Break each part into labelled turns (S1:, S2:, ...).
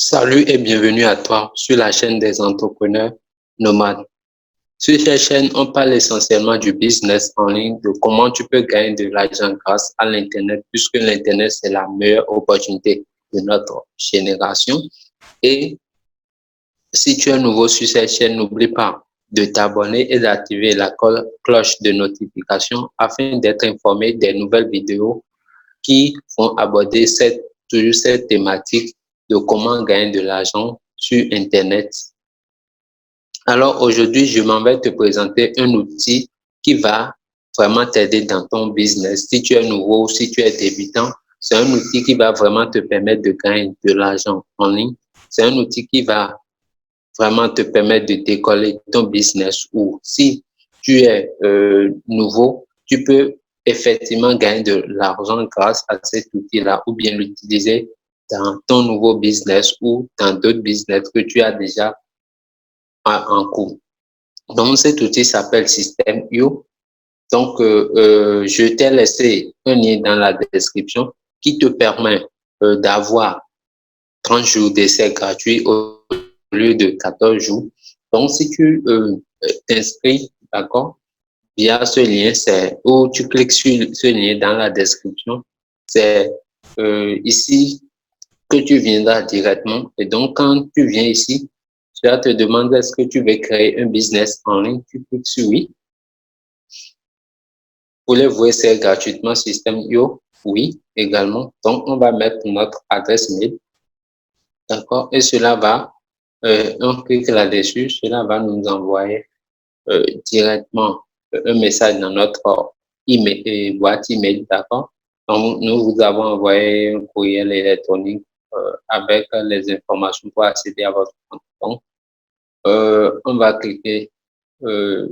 S1: Salut et bienvenue à toi sur la chaîne des entrepreneurs nomades. Sur cette chaîne, on parle essentiellement du business en ligne, de comment tu peux gagner de l'argent grâce à l'Internet, puisque l'Internet, c'est la meilleure opportunité de notre génération. Et si tu es nouveau sur cette chaîne, n'oublie pas de t'abonner et d'activer la cloche de notification afin d'être informé des nouvelles vidéos qui vont aborder toujours cette thématique de comment gagner de l'argent sur Internet. Alors aujourd'hui, je m'en vais te présenter un outil qui va vraiment t'aider dans ton business. Si tu es nouveau ou si tu es débutant, c'est un outil qui va vraiment te permettre de gagner de l'argent en ligne. C'est un outil qui va vraiment te permettre de décoller ton business. Ou si tu es nouveau, tu peux effectivement gagner de l'argent grâce à cet outil-là ou bien l'utiliser dans ton nouveau business ou dans d'autres business que tu as déjà en cours. Donc, cet outil s'appelle System.io. Donc, je t'ai laissé un lien dans la description qui te permet d'avoir 30 jours d'essai gratuit au lieu de 14 jours. Donc, si tu t'inscris, d'accord, via ce lien, c'est où tu cliques sur ce lien dans la description, c'est ici que tu viendras directement. Et donc, quand tu viens ici, tu vas te demander est-ce que tu veux créer un business en ligne. Tu cliques sur oui. Voulez-vous essayer gratuitement System.io? Oui, également. Donc, on va mettre notre adresse mail. D'accord? Et cela va, on clique là-dessus, cela va nous envoyer directement un message dans notre email, boîte email. D'accord? Donc, nous vous avons envoyé un courriel électronique avec les informations pour accéder à votre compte. Donc, on va cliquer dans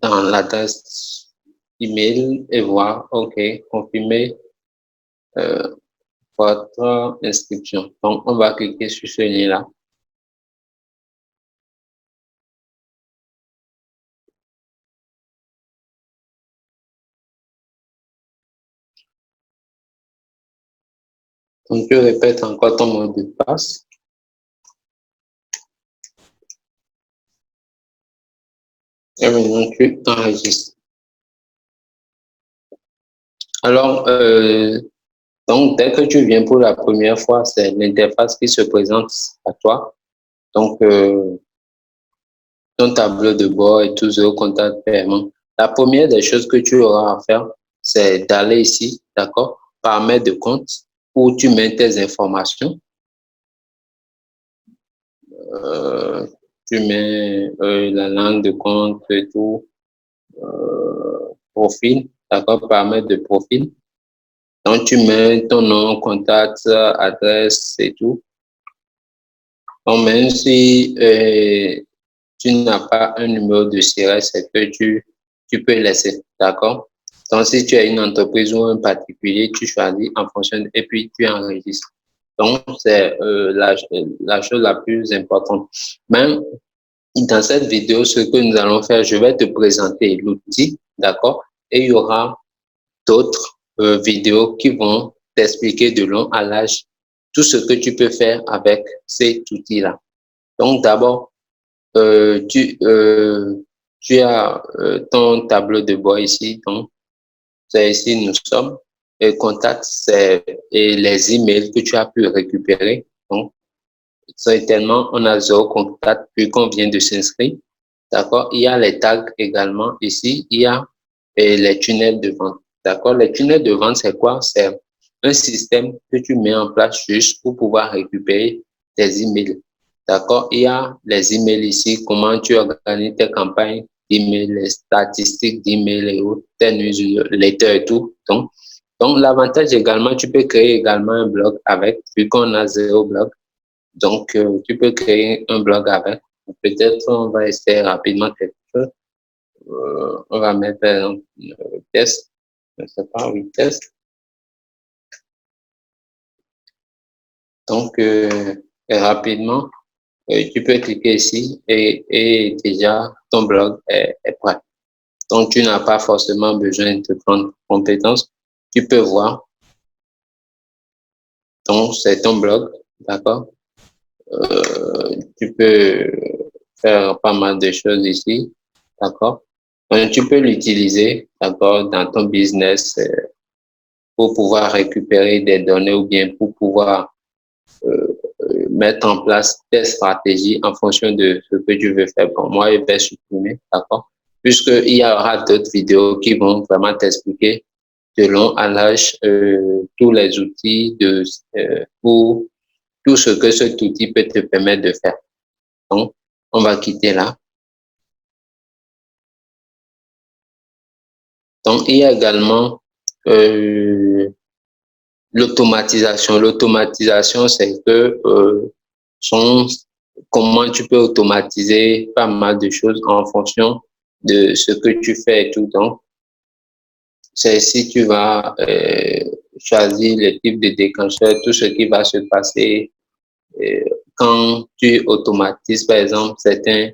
S1: l'adresse email et voir, OK, confirmer votre inscription. Donc, on va cliquer sur ce lien-là. Donc, tu répètes encore ton mot de passe. Et maintenant, tu enregistres. Alors, donc, dès que tu viens pour la première fois, c'est l'interface qui se présente à toi. Donc, ton tableau de bord et tout ce contact paiement. La première des choses que tu auras à faire, c'est d'aller ici, d'accord, paramètres de compte, où tu mets tes informations. Euh, tu mets la langue de compte et tout, profil, d'accord, paramètres de profil. Donc, tu mets ton nom, contact, adresse et tout. Donc, même si tu n'as pas un numéro de SIRET, c'est que tu peux laisser, d'accord? Donc, si tu as une entreprise ou un particulier, tu choisis en fonction et puis tu enregistres. Donc, c'est la chose la plus importante. Même dans cette vidéo, ce que nous allons faire, je vais te présenter l'outil, d'accord? Et il y aura d'autres vidéos qui vont t'expliquer de long à large tout ce que tu peux faire avec cet outil-là. Donc, d'abord, tu as ton tableau de bord ici. Donc, c'est ici, nous sommes. Et contact, c'est les emails que tu as pu récupérer. Donc, certainement, on a zéro contact puis qu'on vient de s'inscrire. D'accord? Il y a les tags également ici. Il y a les tunnels de vente. D'accord? Les tunnels de vente, c'est quoi? C'est un système que tu mets en place juste pour pouvoir récupérer tes emails. D'accord? Il y a les emails ici, comment tu organises tes campagnes d'emails, les statistiques d'emails et autres, tes newsletters et tout. Donc l'avantage également, tu peux créer également un blog avec, vu qu'on a zéro blog. Donc, tu peux créer un blog avec. Peut-être on va essayer rapidement quelque chose. On va mettre un test. Je ne sais pas, oui, test. Donc, rapidement, tu peux cliquer ici et déjà ton blog est prêt. Donc, tu n'as pas forcément besoin de grandes compétences. Tu peux voir. Donc, c'est ton blog. d'accord? Tu peux faire pas mal de choses ici, d'accord? Donc, tu peux l'utiliser, d'accord, dans ton business pour pouvoir récupérer des données ou bien pour pouvoir mettre en place des stratégies en fonction de ce que tu veux faire. Bon, moi, je vais supprimer, d'accord? Puisqu'il y aura d'autres vidéos qui vont vraiment t'expliquer de long à large tous les outils pour tout ce que cet outil peut te permettre de faire. Donc, on va quitter là. Donc, il y a également l'automatisation. L'automatisation, c'est que son, comment tu peux automatiser pas mal de choses en fonction de ce que tu fais et tout. Donc, c'est si tu vas choisir le type de déclencheur, tout ce qui va se passer euh, quand tu automatises, par exemple, certains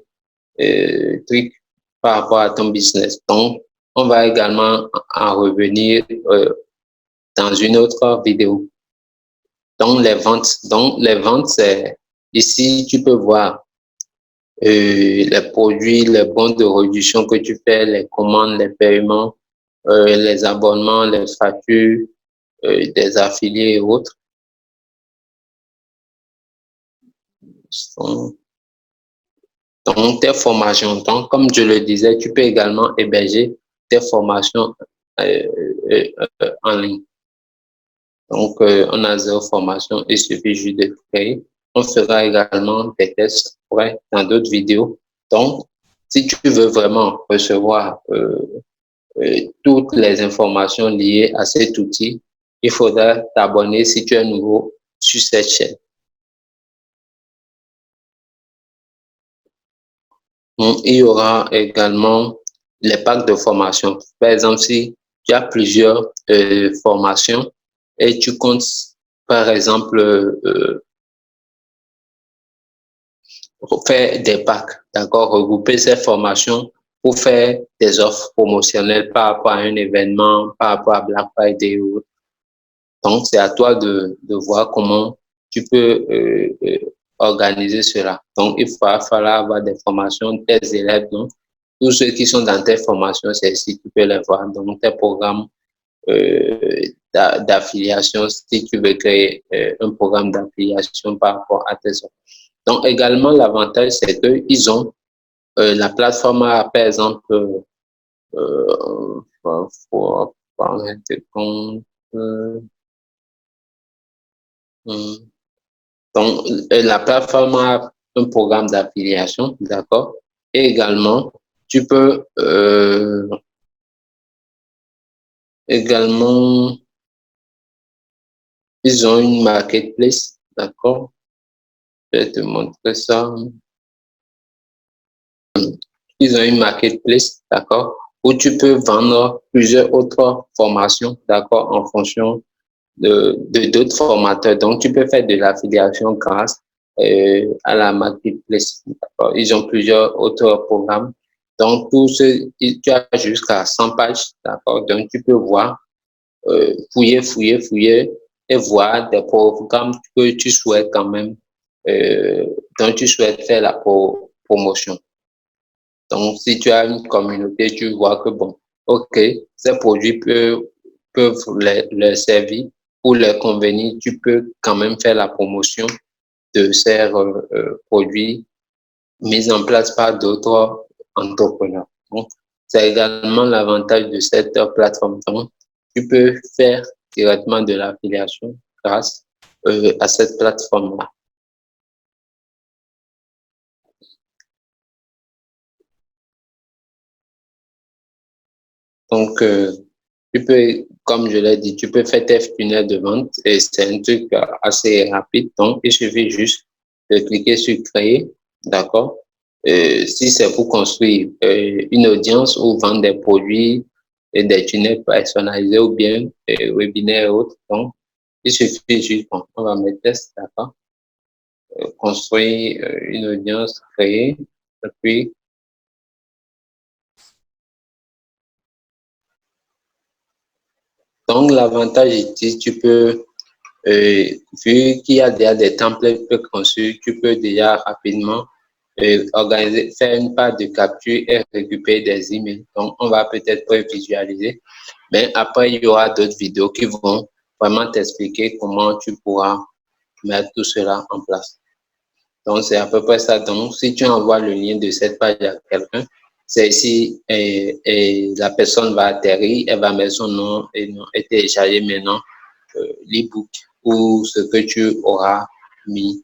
S1: trucs par rapport à ton business. Donc, on va également en revenir dans une autre vidéo. Donc, les ventes, c'est ici, tu peux voir les produits, les bons de réduction que tu fais, les commandes, les paiements, les abonnements, les factures, des affiliés et autres. Donc, donc, tes formations. Donc, comme je le disais, tu peux également héberger tes formations euh, en ligne. Donc, on a zéro formation, il suffit juste de créer. On fera également des tests ouais, dans d'autres vidéos. Donc, si tu veux vraiment recevoir toutes les informations liées à cet outil, il faudra t'abonner si tu es nouveau sur cette chaîne. Donc, il y aura également les packs de formation. Par exemple, si tu as plusieurs formations et tu comptes, par exemple, faire des packs, d'accord, regrouper ces formations pour faire des offres promotionnelles par rapport à un événement, par rapport à Black Friday ou autre. Donc, c'est à toi de voir comment tu peux organiser cela. Donc, il va falloir avoir des formations de tes élèves. Donc, tous ceux qui sont dans tes formations, c'est ici tu peux les voir. Donc, tes programmes d'affiliation, si tu veux créer un programme d'affiliation par rapport à tes offres. Donc, également, l'avantage, c'est qu'ils ont la plateforme, par exemple, pour parler de compte, donc, la plateforme a un programme d'affiliation, d'accord? Et également, tu peux également, ils ont une marketplace, d'accord? Je vais te montrer ça. Ils ont une marketplace, d'accord? Où tu peux vendre plusieurs autres formations, d'accord? En fonction de d'autres formateurs. Donc, tu peux faire de l'affiliation grâce à la marketplace. D'accord? Ils ont plusieurs autres programmes. Donc, tout ce, tu as jusqu'à 100 pages. D'accord? Donc, tu peux voir, fouiller et voir des programmes que tu souhaites quand même, euh, dont tu souhaites faire la promotion. Donc, si tu as une communauté, tu vois que, bon, OK, ces produits peuvent les servir ou les convenir. Tu peux quand même faire la promotion de ces produits mis en place par d'autres entrepreneurs. Donc, c'est également l'avantage de cette plateforme. Donc, tu peux faire directement de l'affiliation grâce à cette plateforme-là. Donc, tu peux, comme je l'ai dit, tu peux faire tes tunnels de vente et c'est un truc assez rapide. Donc, il suffit juste de cliquer sur créer, d'accord? Si c'est pour construire une audience ou vendre des produits et des tunnels personnalisés ou bien webinaires et autres, donc, il suffit juste, bon, on va mettre test, d'accord? Construire une audience, créer, et puis, donc, l'avantage ici, tu peux Vu qu'il y a déjà des templates préconçus, tu peux déjà rapidement organiser, faire une part de capture et récupérer des emails. Donc, on va peut-être visualiser. Mais après, il y aura d'autres vidéos qui vont vraiment t'expliquer comment tu pourras mettre tout cela en place. Donc, c'est à peu près ça. Donc, si tu envoies le lien de cette page à quelqu'un, c'est ici et la personne va atterrir, elle va mettre son nom et télécharger maintenant l'e-book ou ce que tu auras mis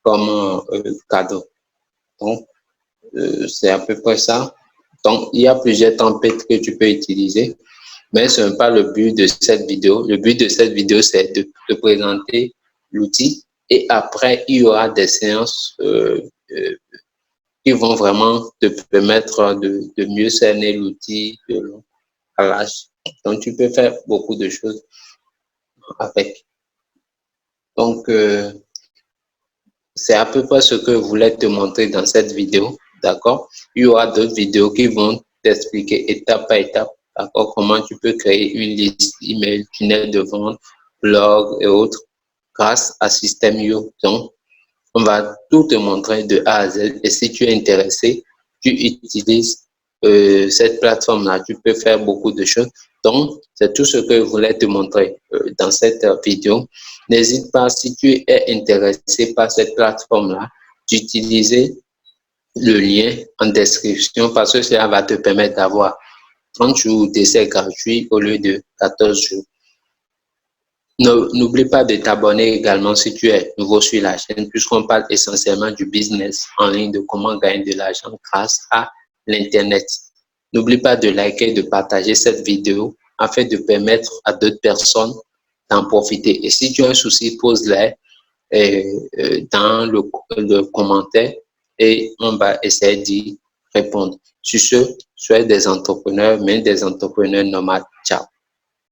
S1: comme cadeau. Donc, c'est à peu près ça. Donc, il y a plusieurs templates que tu peux utiliser, mais ce n'est pas le but de cette vidéo. Le but de cette vidéo, c'est de te présenter l'outil et après, il y aura des séances qui vont vraiment te permettre de mieux cerner l'outil de long à large. Donc, tu peux faire beaucoup de choses avec. Donc, c'est à peu près ce que je voulais te montrer dans cette vidéo, d'accord? Il y aura d'autres vidéos qui vont t'expliquer étape par étape, d'accord, comment tu peux créer une liste email, tunnel de vente, blog et autres grâce à System.io. Donc, on va tout te montrer de A à Z et si tu es intéressé, tu utilises cette plateforme-là, tu peux faire beaucoup de choses. Donc, c'est tout ce que je voulais te montrer dans cette vidéo. N'hésite pas, si tu es intéressé par cette plateforme-là, d'utiliser le lien en description parce que cela va te permettre d'avoir 30 jours d'essai gratuit au lieu de 14 jours. N'oublie pas de t'abonner également si tu es nouveau sur la chaîne puisqu'on parle essentiellement du business en ligne, de comment gagner de l'argent grâce à l'Internet. N'oublie pas de liker et de partager cette vidéo afin de permettre à d'autres personnes d'en profiter. Et si tu as un souci, pose-les dans le commentaire et on va essayer d'y répondre. Sur ce, soyez des entrepreneurs, mais des entrepreneurs nomades. Ciao.